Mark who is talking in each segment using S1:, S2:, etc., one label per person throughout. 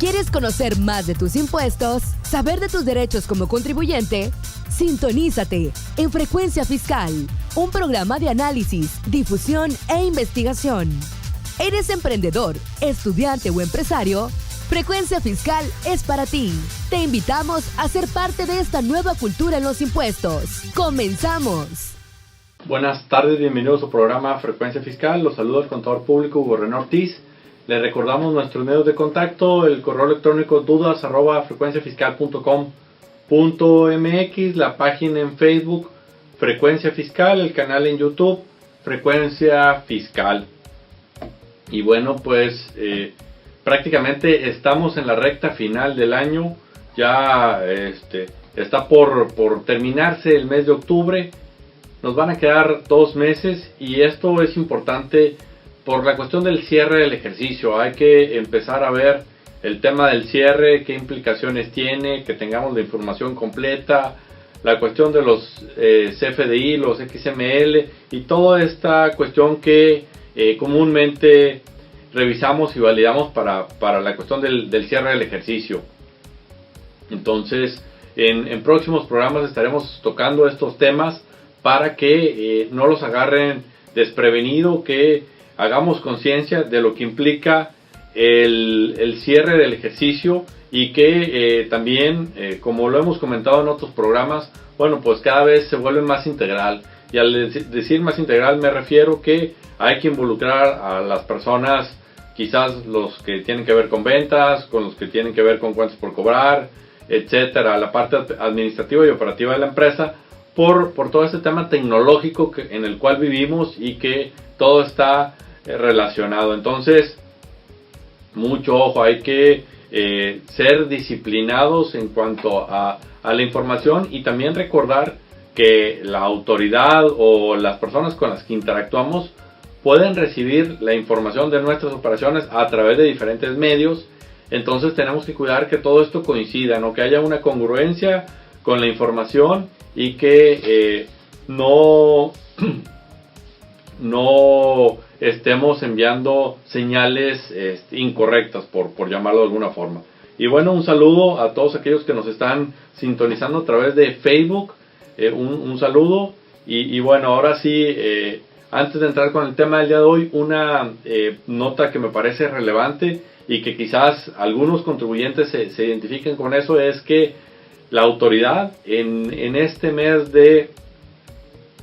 S1: ¿Quieres conocer más de tus impuestos? ¿Saber de tus derechos como contribuyente? Sintonízate en Frecuencia Fiscal, un programa de análisis, difusión e investigación. ¿Eres emprendedor, estudiante o empresario? Frecuencia Fiscal es para ti. Te invitamos a ser parte de esta nueva cultura en los impuestos. ¡Comenzamos!
S2: Buenas tardes, bienvenidos a su programa Frecuencia Fiscal. Los saluda el contador público Hugo René Ortiz. Les recordamos nuestros medios de contacto, el correo electrónico dudas@frecuenciafiscal.com.mx, la página en Facebook Frecuencia Fiscal, el canal en YouTube Frecuencia Fiscal. Y bueno, pues prácticamente estamos en la recta final del año. Ya está por terminarse el mes de octubre. Nos van a quedar 2 meses y esto es importante por la cuestión del cierre del ejercicio. Hay que empezar a ver el tema del cierre, qué implicaciones tiene, que tengamos la información completa, la cuestión de los CFDI, los XML y toda esta cuestión que comúnmente revisamos y validamos para la cuestión del cierre del ejercicio. Entonces, en próximos programas estaremos tocando estos temas para que no los agarren desprevenido, que hagamos conciencia de lo que implica el cierre del ejercicio y que también, como lo hemos comentado en otros programas, bueno, pues cada vez se vuelve más integral. Y al decir más integral me refiero que hay que involucrar a las personas, quizás los que tienen que ver con ventas, con los que tienen que ver con cuentas por cobrar, etcétera, la parte administrativa y operativa de la empresa, por todo este tema tecnológico en el cual vivimos y que todo está relacionado. Entonces, mucho ojo, hay que ser disciplinados en cuanto a la información y también recordar que la autoridad o las personas con las que interactuamos pueden recibir la información de nuestras operaciones a través de diferentes medios. Entonces tenemos que cuidar que todo esto coincida, ¿no? Que haya una congruencia con la información y que no estemos enviando señales incorrectas, por llamarlo de alguna forma. Y bueno, un saludo a todos aquellos que nos están sintonizando a través de Facebook. Un saludo. Y bueno, ahora sí, antes de entrar con el tema del día de hoy, una nota que me parece relevante y que quizás algunos contribuyentes se identifiquen con eso, es que la autoridad en este mes de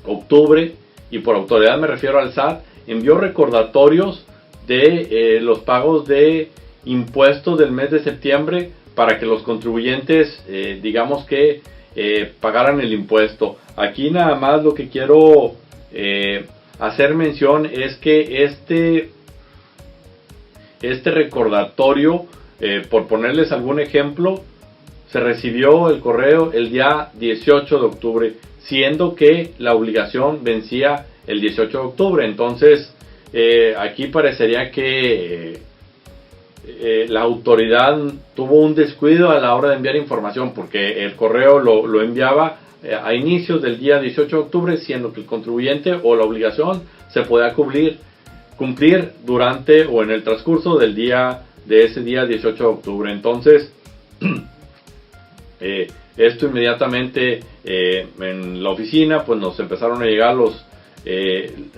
S2: octubre, y por autoridad me refiero al SAT, envió recordatorios de los pagos de impuestos del mes de septiembre para que los contribuyentes, digamos que pagaran el impuesto. Aquí nada más lo que quiero hacer mención es que este recordatorio, por ponerles algún ejemplo, se recibió el correo el día 18 de octubre, siendo que la obligación vencía el 18 de octubre. Entonces, aquí parecería que la autoridad tuvo un descuido a la hora de enviar información, porque el correo lo enviaba a inicios del día 18 de octubre, siendo que el contribuyente o la obligación se podía cumplir durante o en el transcurso de ese día 18 de octubre. Entonces, esto inmediatamente en la oficina pues nos empezaron a llegar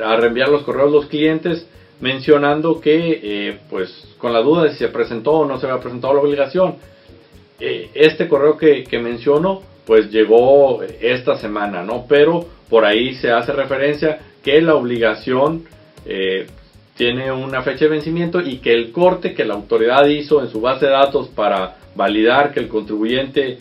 S2: a reenviar los correos los clientes mencionando que pues con la duda de si se presentó o no se había presentado la obligación. Este correo que menciono pues llegó esta semana, ¿no? Pero por ahí se hace referencia que la obligación tiene una fecha de vencimiento y que el corte que la autoridad hizo en su base de datos para validar que el contribuyente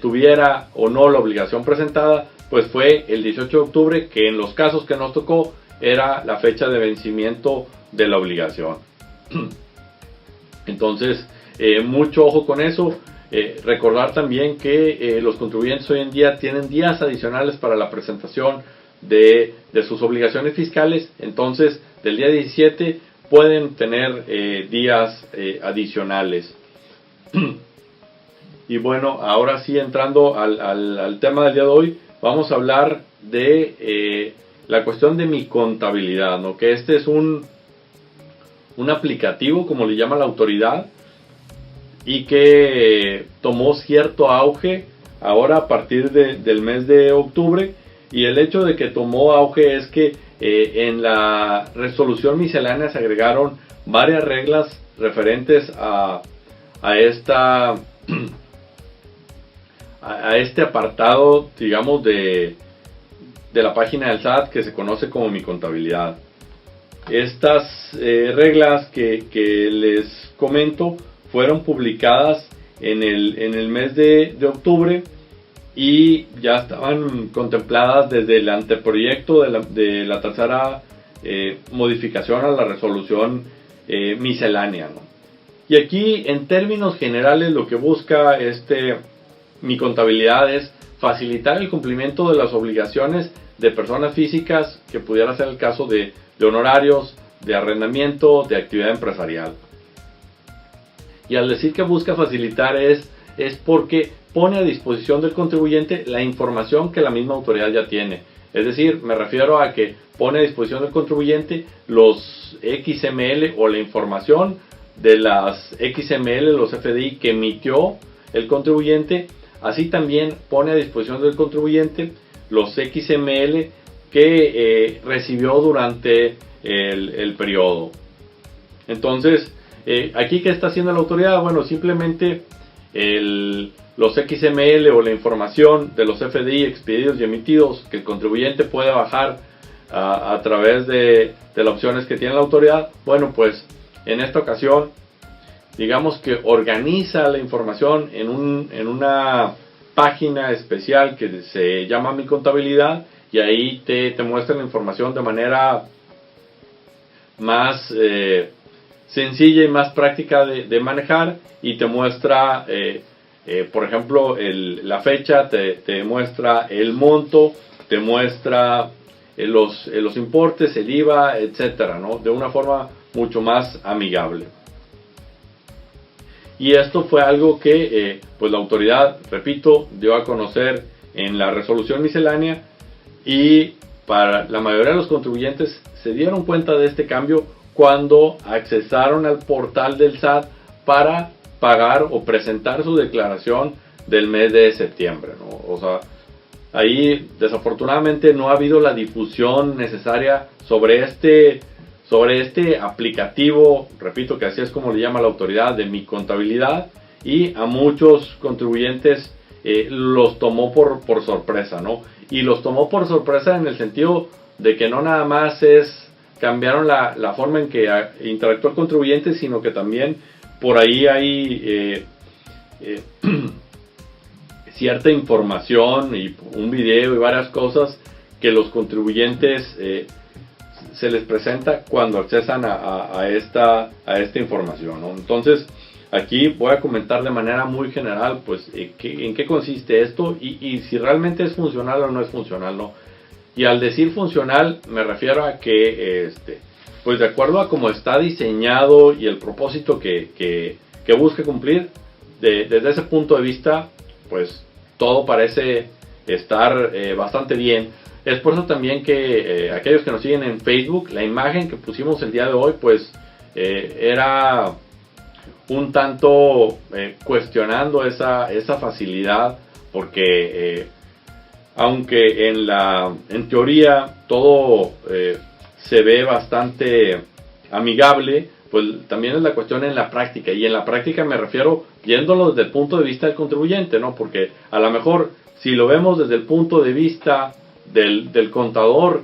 S2: tuviera o no la obligación presentada, pues fue el 18 de octubre, que en los casos que nos tocó era la fecha de vencimiento de la obligación. Entonces, mucho ojo con eso. Recordar también que los contribuyentes hoy en día tienen días adicionales para la presentación de sus obligaciones fiscales. Entonces, del día 17 pueden tener días adicionales. Y bueno, ahora sí, entrando al tema del día de hoy, vamos a hablar de la cuestión de mi contabilidad, ¿no? Que este es un aplicativo, como le llama la autoridad, y que tomó cierto auge ahora a partir del mes de octubre. Y el hecho de que tomó auge es que en la resolución miscelánea se agregaron varias reglas referentes a este apartado, digamos, de la página del SAT que se conoce como Mi Contabilidad. Estas reglas que les comento fueron publicadas en el mes de octubre y ya estaban contempladas desde el anteproyecto de la tercera modificación a la resolución miscelánea, ¿no? Y aquí, en términos generales, lo que busca Mi Contabilidad es facilitar el cumplimiento de las obligaciones de personas físicas, que pudiera ser el caso de honorarios, de arrendamiento, de actividad empresarial. Y al decir que busca facilitar es porque pone a disposición del contribuyente la información que la misma autoridad ya tiene. Es decir, me refiero a que pone a disposición del contribuyente los XML o la información de las XML, los FDI que emitió el contribuyente. Así también pone a disposición del contribuyente los XML que recibió durante el periodo. Entonces, aquí, ¿qué está haciendo la autoridad? Bueno, simplemente los XML o la información de los FDI expedidos y emitidos que el contribuyente puede bajar a través de las opciones que tiene la autoridad. Bueno, pues en esta ocasión, digamos que organiza la información en una página especial que se llama Mi Contabilidad, y ahí te muestra la información de manera más sencilla y más práctica de manejar, y te muestra por ejemplo la fecha, te muestra el monto, te muestra los importes, el IVA, etcétera, ¿no? De una forma mucho más amigable. Y esto fue algo que pues la autoridad, repito, dio a conocer en la resolución miscelánea, y para la mayoría de los contribuyentes se dieron cuenta de este cambio cuando accesaron al portal del SAT para pagar o presentar su declaración del mes de septiembre, ¿no? O sea, ahí desafortunadamente no ha habido la difusión necesaria sobre este aplicativo, repito que así es como le llama la autoridad, de Mi Contabilidad, y a muchos contribuyentes los tomó por sorpresa, ¿no? Y los tomó por sorpresa en el sentido de que no nada más cambiaron la forma en que interactúa el contribuyente, sino que también por ahí hay cierta información y un video y varias cosas que los contribuyentes se les presenta cuando accesan a esta información, ¿no? Entonces, aquí voy a comentar de manera muy general, pues, en qué consiste esto y si realmente es funcional o no es funcional, ¿no? Y al decir funcional, me refiero a que, pues, de acuerdo a cómo está diseñado y el propósito que busca cumplir, desde ese punto de vista, pues, todo parece estar bastante bien. Es por eso también que aquellos que nos siguen en Facebook, la imagen que pusimos el día de hoy, pues, era un tanto cuestionando esa facilidad, porque aunque en teoría todo se ve bastante amigable, pues también es la cuestión en la práctica, y en la práctica me refiero viéndolo desde el punto de vista del contribuyente, ¿no? Porque a lo mejor si lo vemos desde el punto de vista del contador,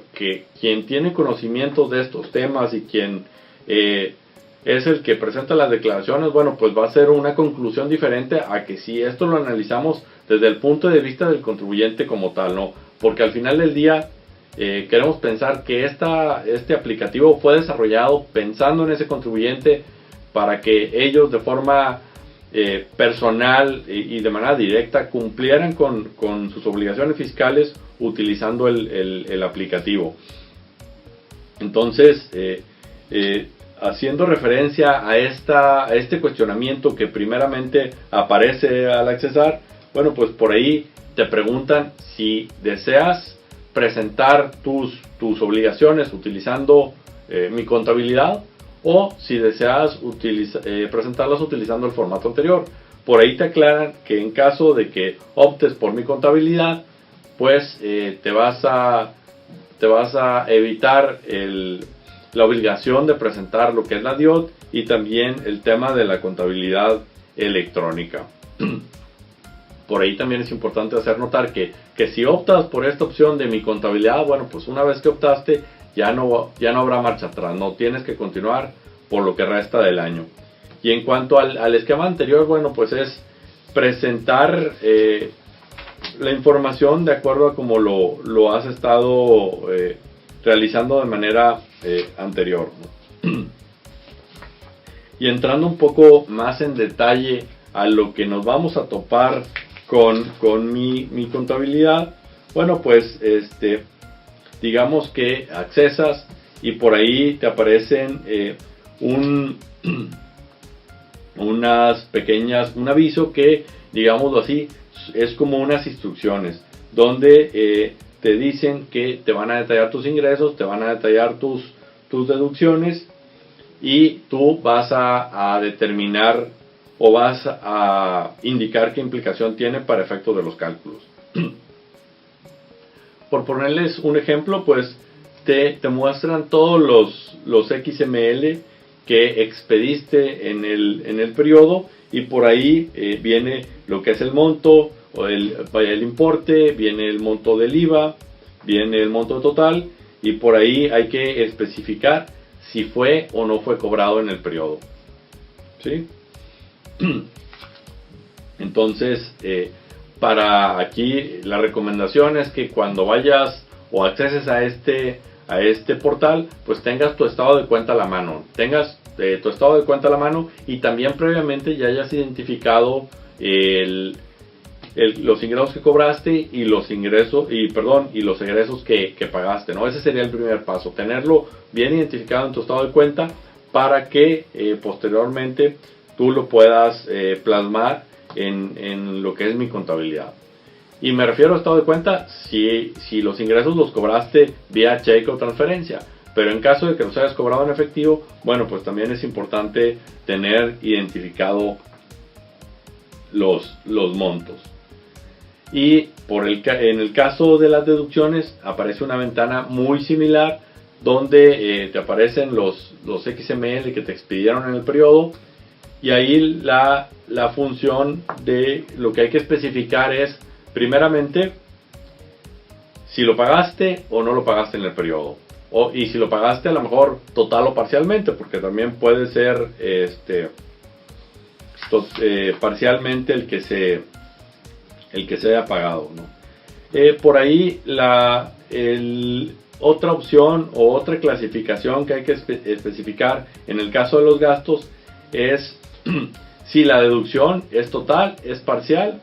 S2: quien tiene conocimientos de estos temas y quien es el que presenta las declaraciones, bueno, pues va a ser una conclusión diferente a que si esto lo analizamos desde el punto de vista del contribuyente como tal, ¿no? Porque al final del día queremos pensar que este aplicativo fue desarrollado pensando en ese contribuyente para que ellos de forma personal y de manera directa cumplieran con sus obligaciones fiscales utilizando el aplicativo. Entonces, haciendo referencia a este cuestionamiento que primeramente aparece al accesar, bueno, pues por ahí te preguntan si deseas presentar tus obligaciones utilizando Mi Contabilidad, o si deseas presentarlas utilizando el formato anterior. Por ahí te aclaran que en caso de que optes por Mi Contabilidad, pues te vas a evitar la obligación de presentar lo que es la DIOT y también el tema de la contabilidad electrónica. Por ahí también es importante hacer notar que si optas por esta opción de Mi Contabilidad, bueno, pues una vez que optaste ya no habrá marcha atrás, no tienes que continuar por lo que resta del año. Y en cuanto al esquema anterior, bueno, pues es presentar la información de acuerdo a como lo has estado realizando de manera anterior, ¿no? Y entrando un poco más en detalle a lo que nos vamos a topar con mi contabilidad, bueno, pues digamos que accesas y por ahí te aparecen un aviso que, digámoslo así, es como unas instrucciones donde te dicen que te van a detallar tus ingresos, te van a detallar tus deducciones y tú vas a determinar o vas a indicar qué implicación tiene para efectos de los cálculos. Por ponerles un ejemplo, pues te muestran todos los XML que expediste en el periodo y por ahí viene lo que es el monto, o el importe, viene el monto del IVA, viene el monto total y por ahí hay que especificar si fue o no fue cobrado en el periodo. ¿Sí? Entonces, para aquí la recomendación es que cuando vayas o acceses a este portal, pues tengas tu estado de cuenta a la mano, tu estado de cuenta a la mano y también previamente ya hayas identificado los ingresos que cobraste y los egresos que pagaste, ¿no? Ese sería el primer paso, tenerlo bien identificado en tu estado de cuenta para que posteriormente tú lo puedas plasmar en lo que es Mi Contabilidad. Y me refiero a estado de cuenta si los ingresos los cobraste vía cheque o transferencia. Pero en caso de que los hayas cobrado en efectivo, bueno, pues también es importante tener identificado los montos. Y en el caso de las deducciones aparece una ventana muy similar donde te aparecen los XML que te expidieron en el periodo. Y ahí la función de lo que hay que especificar es, primeramente, si lo pagaste o no lo pagaste en el periodo. Y si lo pagaste a lo mejor total o parcialmente, porque también puede ser parcialmente el que se haya pagado, ¿no? Por ahí otra opción o otra clasificación que hay que especificar en el caso de los gastos es si la deducción es total, es parcial,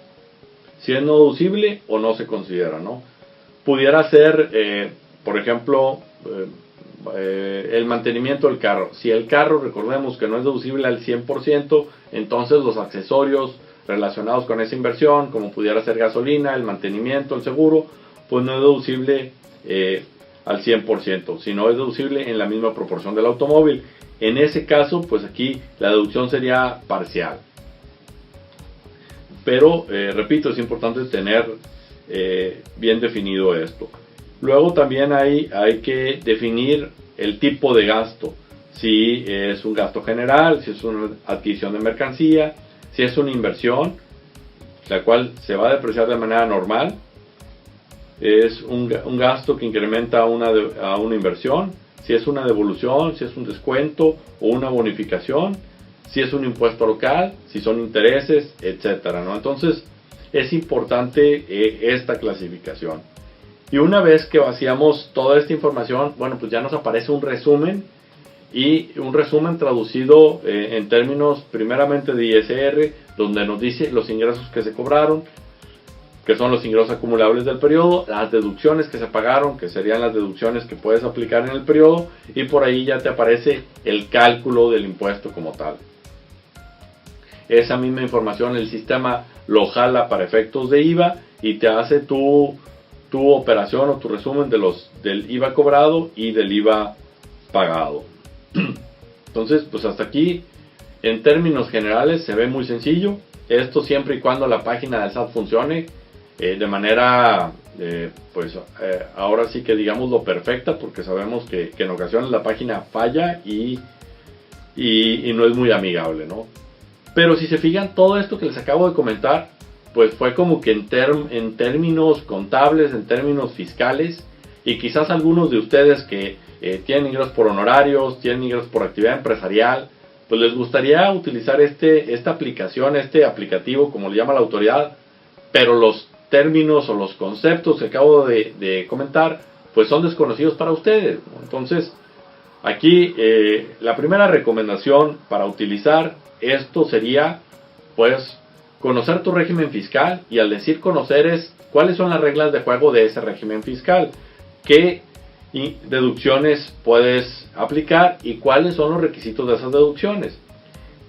S2: si es no deducible o no se considera, ¿no? Pudiera ser, por ejemplo, el mantenimiento del carro. Si el carro, recordemos que no es deducible al 100%, entonces los accesorios relacionados con esa inversión, como pudiera ser gasolina, el mantenimiento, el seguro, pues no es deducible al 100%, sino es deducible en la misma proporción del automóvil. En ese caso, pues aquí la deducción sería parcial. Pero, repito, es importante tener bien definido esto. Luego también hay que definir el tipo de gasto. Si es un gasto general, si es una adquisición de mercancía, si es una inversión, la cual se va a depreciar de manera normal. Es un gasto que incrementa a una inversión. Si es una devolución, si es un descuento o una bonificación, si es un impuesto local, si son intereses, etcétera, ¿no? Entonces es importante esta clasificación. Y una vez que vaciamos toda esta información, bueno, pues ya nos aparece un resumen, y un resumen traducido en términos primeramente de ISR, donde nos dice los ingresos que se cobraron, que son los ingresos acumulables del periodo, las deducciones que se pagaron, que serían las deducciones que puedes aplicar en el periodo, y por ahí ya te aparece el cálculo del impuesto como tal. Esa misma información el sistema lo jala para efectos de IVA y te hace tu operación o tu resumen del IVA cobrado y del IVA pagado. Entonces, pues hasta aquí, en términos generales, se ve muy sencillo. Esto siempre y cuando la página del SAT funcione de manera, ahora sí que digamos lo perfecta, porque sabemos que en ocasiones la página falla y no es muy amigable, ¿no? Pero si se fijan, todo esto que les acabo de comentar, pues fue como que en términos contables, en términos fiscales, y quizás algunos de ustedes que tienen ingresos por honorarios, tienen ingresos por actividad empresarial, pues les gustaría utilizar esta aplicación, este aplicativo, como le llama la autoridad, pero los términos o los conceptos que acabo de comentar, pues son desconocidos para ustedes, ¿no? Entonces, aquí la primera recomendación para utilizar esto sería, pues, conocer tu régimen fiscal, y al decir conocer es cuáles son las reglas de juego de ese régimen fiscal, qué deducciones puedes aplicar y cuáles son los requisitos de esas deducciones.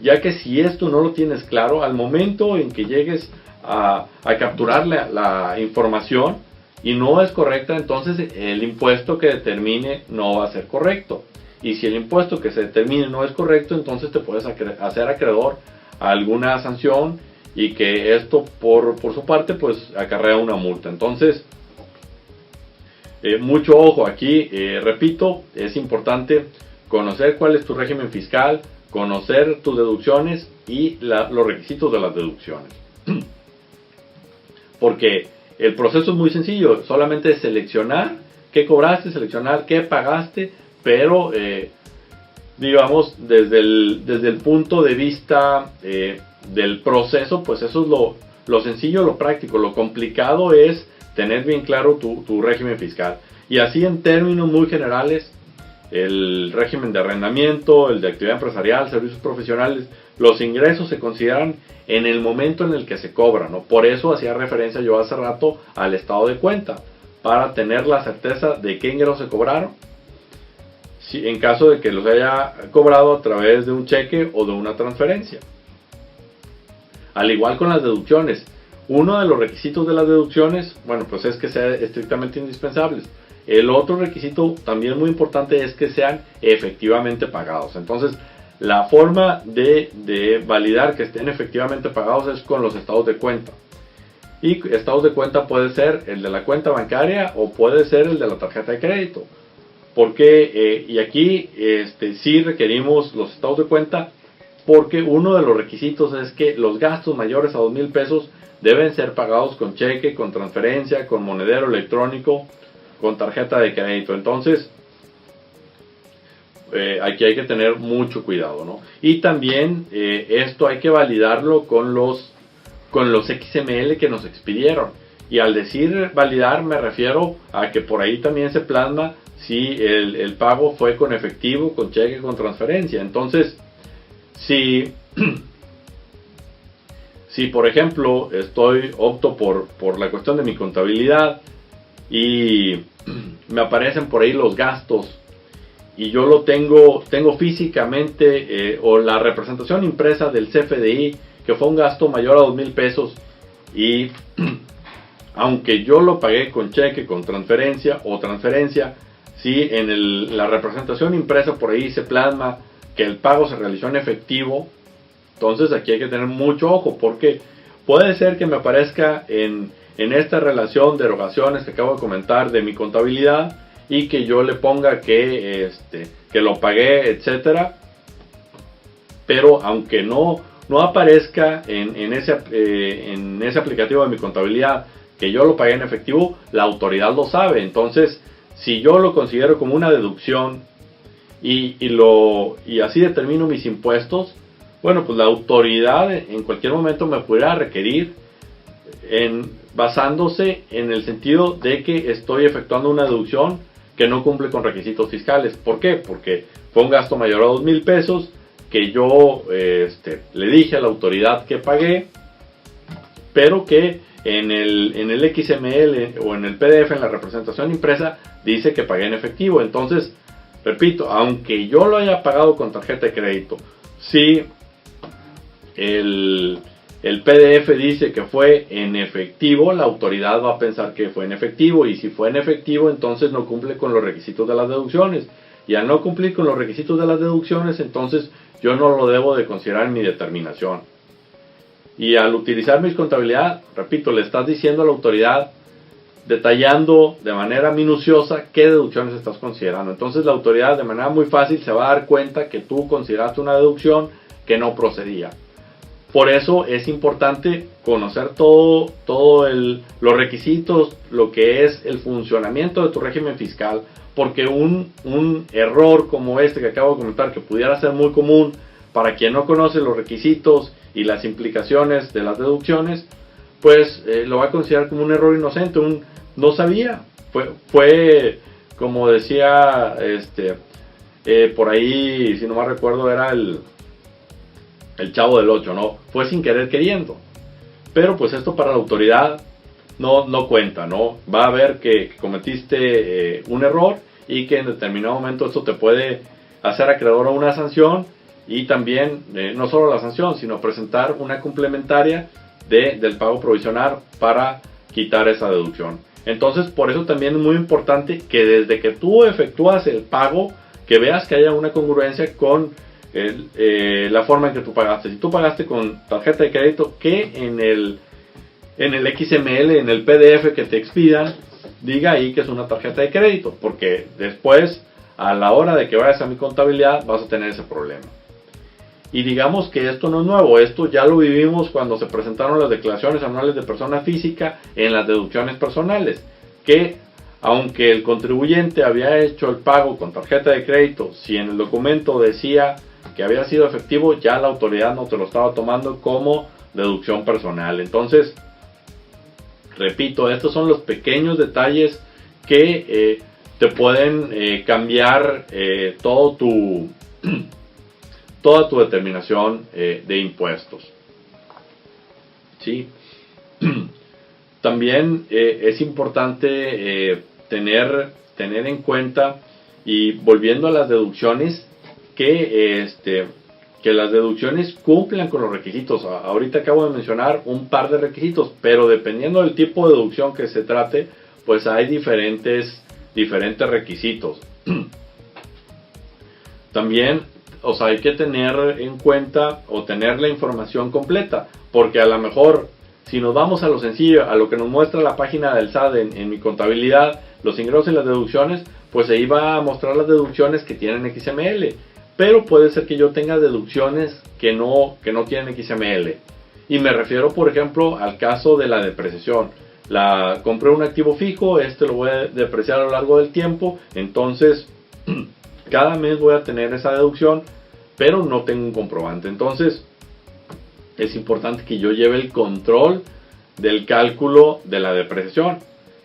S2: Ya que si esto no lo tienes claro, al momento en que llegues a capturar la información y no es correcta, entonces el impuesto que determine no va a ser correcto. Y si el impuesto que se determine no es correcto, entonces te puedes hacer acreedor a alguna sanción, y que esto por su parte pues acarrea una multa. Entonces, mucho ojo aquí, repito, es importante conocer cuál es tu régimen fiscal, conocer tus deducciones y los requisitos de las deducciones. Porque el proceso es muy sencillo, solamente es seleccionar qué cobraste, seleccionar qué pagaste, pero digamos desde el punto de vista del proceso, pues eso es lo sencillo, lo práctico. Lo complicado es tener bien claro tu régimen fiscal. Y así, en términos muy generales, el régimen de arrendamiento, el de actividad empresarial, servicios profesionales, los ingresos se consideran en el momento en el que se cobran, ¿no? Por eso hacía referencia yo hace rato al estado de cuenta, para tener la certeza de qué ingresos se cobraron, si en caso de que los haya cobrado a través de un cheque o de una transferencia. Al igual con las deducciones, uno de los requisitos de las deducciones, bueno, pues es que sean estrictamente indispensables. El otro requisito también muy importante es que sean efectivamente pagados. Entonces, la forma de validar que estén efectivamente pagados es con los estados de cuenta. Y estados de cuenta puede ser el de la cuenta bancaria o puede ser el de la tarjeta de crédito. Porque, y aquí sí requerimos los estados de cuenta, porque uno de los requisitos es que los gastos mayores a 2,000 pesos deben ser pagados con cheque, con transferencia, con monedero electrónico, con tarjeta de crédito. Entonces, aquí hay que tener mucho cuidado, ¿no? Y también esto hay que validarlo con los XML que nos expidieron. Y al decir validar me refiero a que por ahí también se plasma si el pago fue con efectivo, con cheque, con transferencia. Entonces, si por ejemplo opto por la cuestión de mi contabilidad y me aparecen por ahí los gastos y yo lo tengo físicamente, o la representación impresa del CFDI, que fue un gasto mayor a 2,000 pesos, y aunque yo lo pagué con cheque, con transferencia, si en la representación impresa por ahí se plasma que el pago se realizó en efectivo, entonces aquí hay que tener mucho ojo, porque puede ser que me aparezca en esta relación de erogaciones que acabo de comentar de mi contabilidad, y que yo le ponga que lo pagué, etcétera, pero aunque no aparezca en ese aplicativo de mi contabilidad que yo lo pagué en efectivo, la autoridad lo sabe. Entonces, si yo lo considero como una deducción y así determino mis impuestos, bueno, pues la autoridad en cualquier momento me pudiera requerir basándose en el sentido de que estoy efectuando una deducción que no cumple con requisitos fiscales. ¿Por qué? Porque fue un gasto mayor a 2,000 pesos que yo le dije a la autoridad que pagué, pero que en el XML o en el PDF, en la representación impresa, dice que pagué en efectivo. Entonces, repito, aunque yo lo haya pagado con tarjeta de crédito, si el PDF dice que fue en efectivo, la autoridad va a pensar que fue en efectivo, y si fue en efectivo, entonces no cumple con los requisitos de las deducciones. y al no cumplir con los requisitos de las deducciones, entonces yo no lo debo de considerar en mi determinación. Y al utilizar mi contabilidad, repito, le estás diciendo a la autoridad, detallando de manera minuciosa qué deducciones estás considerando. Entonces la autoridad de manera muy fácil se va a dar cuenta que tú consideraste una deducción que no procedía. Por eso es importante conocer todos los requisitos, lo que es el funcionamiento de tu régimen fiscal, porque un error como este que acabo de comentar, que pudiera ser muy común para quien no conoce los requisitos y las implicaciones de las deducciones, pues lo va a considerar como un error inocente, no sabía, fue como decía por ahí, si no mal recuerdo, era el Chavo del 8, ¿no? Fue sin querer queriendo. Pero pues esto para la autoridad no cuenta, ¿no? Va a ver que cometiste un error y que en determinado momento esto te puede hacer acreedor a una sanción y también, no solo la sanción, sino presentar una complementaria del pago provisional para quitar esa deducción. Entonces, por eso también es muy importante que desde que tú efectúas el pago, que veas que haya una congruencia con la forma en que tú pagaste. Si tú pagaste con tarjeta de crédito, que en el XML, en el PDF que te expidan, diga ahí que es una tarjeta de crédito, porque después, a la hora de que vayas a mi contabilidad, vas a tener ese problema. Y digamos que esto no es nuevo, esto ya lo vivimos cuando se presentaron las declaraciones anuales de persona física en las deducciones personales, que aunque el contribuyente había hecho el pago con tarjeta de crédito, si en el documento decía que había sido efectivo, ya la autoridad no te lo estaba tomando como deducción personal. Entonces, repito, estos son los pequeños detalles que te pueden cambiar toda tu determinación de impuestos. ¿Sí? También es importante tener en cuenta, y volviendo a las deducciones, que las deducciones cumplan con los requisitos. Ahorita acabo de mencionar un par de requisitos, pero dependiendo del tipo de deducción que se trate, pues hay diferentes requisitos. También, o sea, hay que tener en cuenta o tener la información completa, porque a lo mejor, si nos vamos a lo sencillo, a lo que nos muestra la página del SAT en mi contabilidad, los ingresos y las deducciones, pues ahí va a mostrar las deducciones que tienen XML. Pero puede ser que yo tenga deducciones que no tienen XML. Y me refiero, por ejemplo, al caso de la depreciación. Compré un activo fijo, lo voy a depreciar a lo largo del tiempo, entonces cada mes voy a tener esa deducción, pero no tengo un comprobante. Entonces es importante que yo lleve el control del cálculo de la depreciación.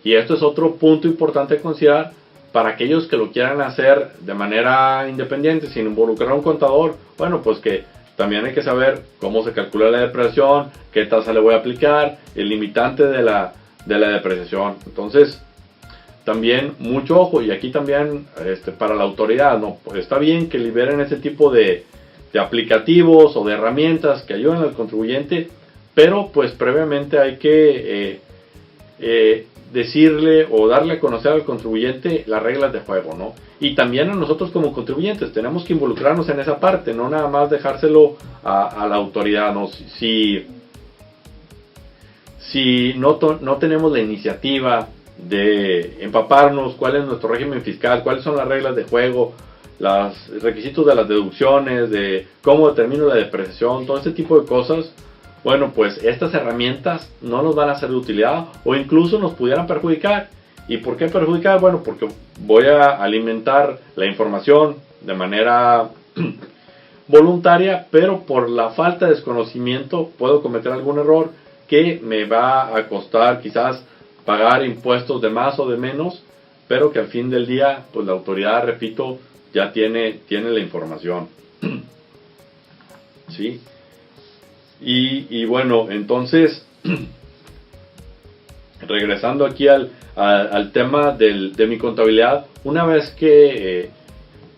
S2: Y esto es otro punto importante a considerar para aquellos que lo quieran hacer de manera independiente, sin involucrar a un contador. Bueno, pues que también hay que saber cómo se calcula la depreciación, qué tasa le voy a aplicar, el limitante de la depreciación. Entonces, también mucho ojo, y aquí también para la autoridad, ¿no? Pues está bien que liberen ese tipo de aplicativos o de herramientas que ayuden al contribuyente, pero pues previamente hay que decirle o darle a conocer al contribuyente las reglas de juego, ¿no? Y también a nosotros como contribuyentes tenemos que involucrarnos en esa parte, no nada más dejárselo a la autoridad, ¿no? Si no tenemos la iniciativa de empaparnos cuál es nuestro régimen fiscal, cuáles son las reglas de juego, los requisitos de las deducciones, de cómo determino la depreciación, todo este tipo de cosas, bueno, pues estas herramientas no nos van a ser de utilidad o incluso nos pudieran perjudicar. ¿Y por qué perjudicar? Bueno, porque voy a alimentar la información de manera voluntaria, pero por la falta de desconocimiento puedo cometer algún error que me va a costar quizás pagar impuestos de más o de menos, pero que al fin del día, pues la autoridad, repito, ya tiene la información. ¿Sí? Y bueno, entonces, regresando aquí al tema de mi contabilidad, una vez que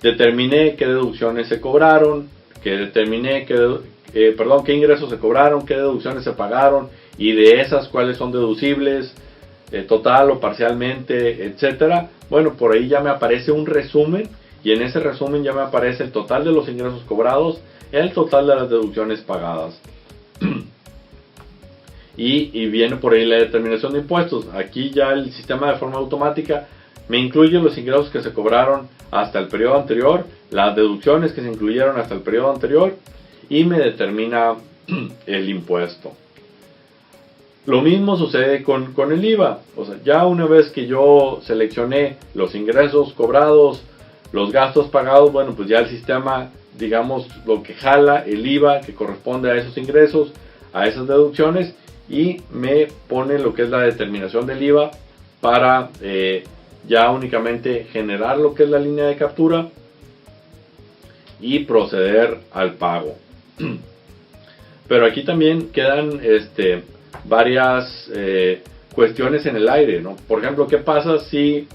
S2: determiné qué deducciones se cobraron, que determiné qué ingresos se cobraron, qué deducciones se pagaron, y de esas cuáles son deducibles, total o parcialmente, etcétera. Bueno, por ahí ya me aparece un resumen y en ese resumen ya me aparece el total de los ingresos cobrados, el total de las deducciones pagadas. Y viene por ahí la determinación de impuestos. Aquí ya el sistema de forma automática me incluye los ingresos que se cobraron hasta el periodo anterior, las deducciones que se incluyeron hasta el periodo anterior, y me determina el impuesto. Lo mismo sucede con el IVA. O sea, ya una vez que yo seleccioné los ingresos cobrados, los gastos pagados, bueno, pues ya el sistema, digamos, lo que jala el IVA que corresponde a esos ingresos, a esas deducciones, y me pone lo que es la determinación del IVA para ya únicamente generar lo que es la línea de captura y proceder al pago. Pero aquí también quedan varias cuestiones en el aire, ¿no? Por ejemplo, ¿qué pasa si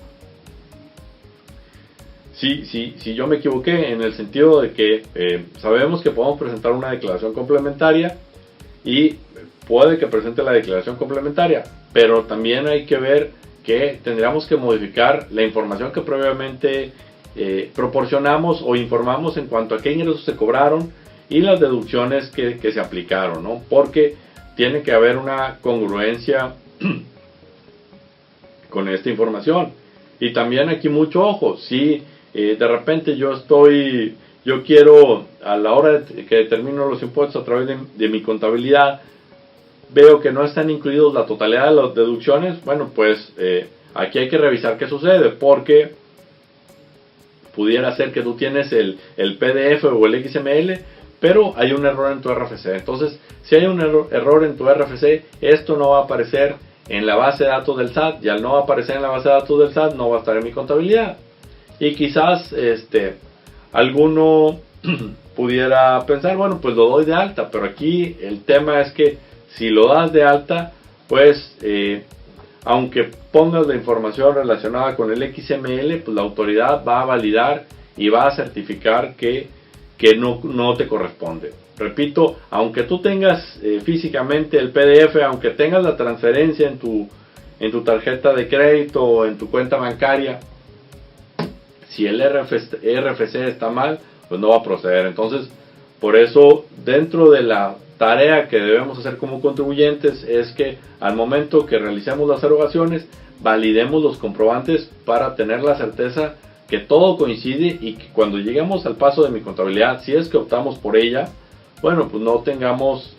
S2: yo me equivoqué en el sentido de que sabemos que podemos presentar una declaración complementaria y puede que presente la declaración complementaria, pero también hay que ver que tendríamos que modificar la información que previamente proporcionamos o informamos en cuanto a qué ingresos se cobraron y las deducciones que se aplicaron, ¿no? Porque tiene que haber una congruencia con esta información. Y también aquí mucho ojo, si de repente yo quiero, a la hora de que determino los impuestos a través de mi contabilidad, veo que no están incluidos la totalidad de las deducciones, bueno, pues aquí hay que revisar qué sucede, porque pudiera ser que tú tienes el PDF o el XML, pero hay un error en tu RFC. Entonces, si hay un error en tu RFC, esto no va a aparecer en la base de datos del SAT, y al no aparecer en la base de datos del SAT, no va a estar en mi contabilidad. Y quizás alguno pudiera pensar, bueno, pues lo doy de alta, pero aquí el tema es que si lo das de alta, pues aunque pongas la información relacionada con el XML, pues la autoridad va a validar y va a certificar que no te corresponde. Repito, aunque tú tengas físicamente el PDF, aunque tengas la transferencia en tu tarjeta de crédito o en tu cuenta bancaria, si el RFC está mal, pues no va a proceder. Entonces, por eso, dentro de la tarea que debemos hacer como contribuyentes es que al momento que realicemos las erogaciones, validemos los comprobantes para tener la certeza que todo coincide y que cuando lleguemos al paso de mi contabilidad, si es que optamos por ella, bueno, pues no tengamos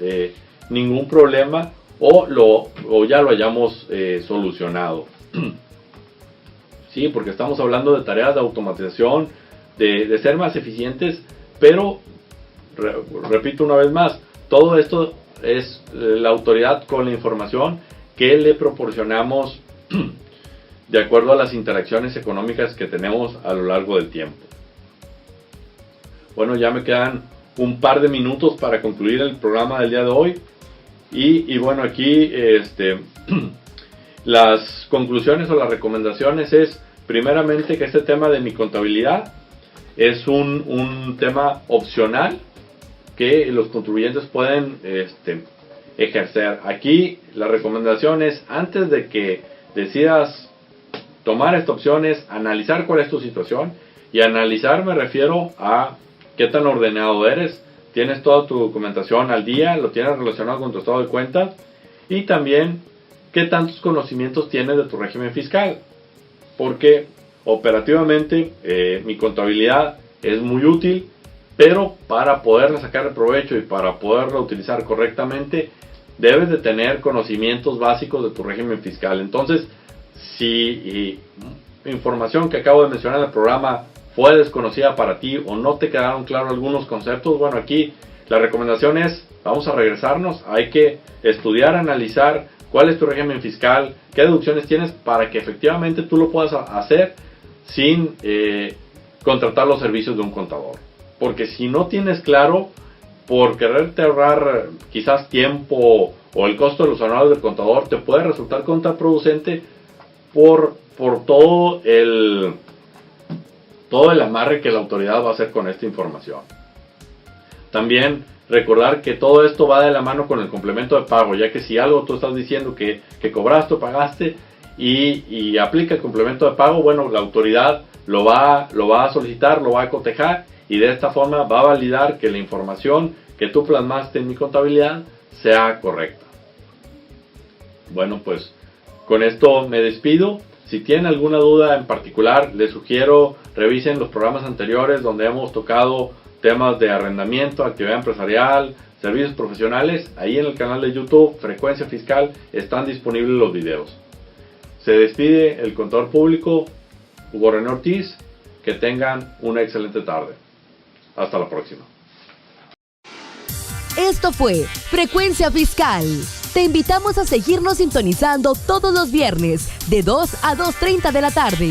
S2: ningún problema o ya lo hayamos solucionado. Sí, porque estamos hablando de tareas de automatización, de ser más eficientes, pero repito una vez más, todo esto es la autoridad con la información que le proporcionamos de acuerdo a las interacciones económicas que tenemos a lo largo del tiempo. Bueno, ya me quedan un par de minutos para concluir el programa del día de hoy. Y bueno, aquí las conclusiones o las recomendaciones es, primeramente, que este tema de mi contabilidad es un tema opcional que los contribuyentes pueden ejercer. Aquí la recomendación es, antes de que decidas tomar esta opción, es analizar cuál es tu situación. Y analizar me refiero a qué tan ordenado eres, tienes toda tu documentación al día, lo tienes relacionado con tu estado de cuenta, y también qué tantos conocimientos tienes de tu régimen fiscal, porque operativamente mi contabilidad es muy útil, pero para poderla sacar de provecho y para poderla utilizar correctamente, debes de tener conocimientos básicos de tu régimen fiscal. Entonces, si información que acabo de mencionar en el programa fue desconocida para ti o no te quedaron claros algunos conceptos, bueno, aquí la recomendación es, vamos a regresarnos, hay que estudiar, analizar cuál es tu régimen fiscal, qué deducciones tienes, para que efectivamente tú lo puedas hacer sin contratar los servicios de un contador. Porque si no tienes claro, por quererte ahorrar quizás tiempo o el costo de los honorarios del contador, te puede resultar contraproducente por todo el amarre que la autoridad va a hacer con esta información. También recordar que todo esto va de la mano con el complemento de pago, ya que si algo tú estás diciendo que cobraste o pagaste y aplica el complemento de pago, bueno, la autoridad lo va a solicitar, lo va a cotejar y de esta forma va a validar que la información que tú plasmaste en Mi Contabilidad sea correcta. Bueno, pues con esto me despido. Si tienen alguna duda en particular, les sugiero revisen los programas anteriores donde hemos tocado temas de arrendamiento, actividad empresarial, servicios profesionales. Ahí en el canal de YouTube, Frecuencia Fiscal, están disponibles los videos. Se despide el contador público Hugo René Ortiz. Que tengan una excelente tarde. Hasta la próxima.
S1: Esto fue Frecuencia Fiscal. Te invitamos a seguirnos sintonizando todos los viernes de 2 a 2:30 de la tarde.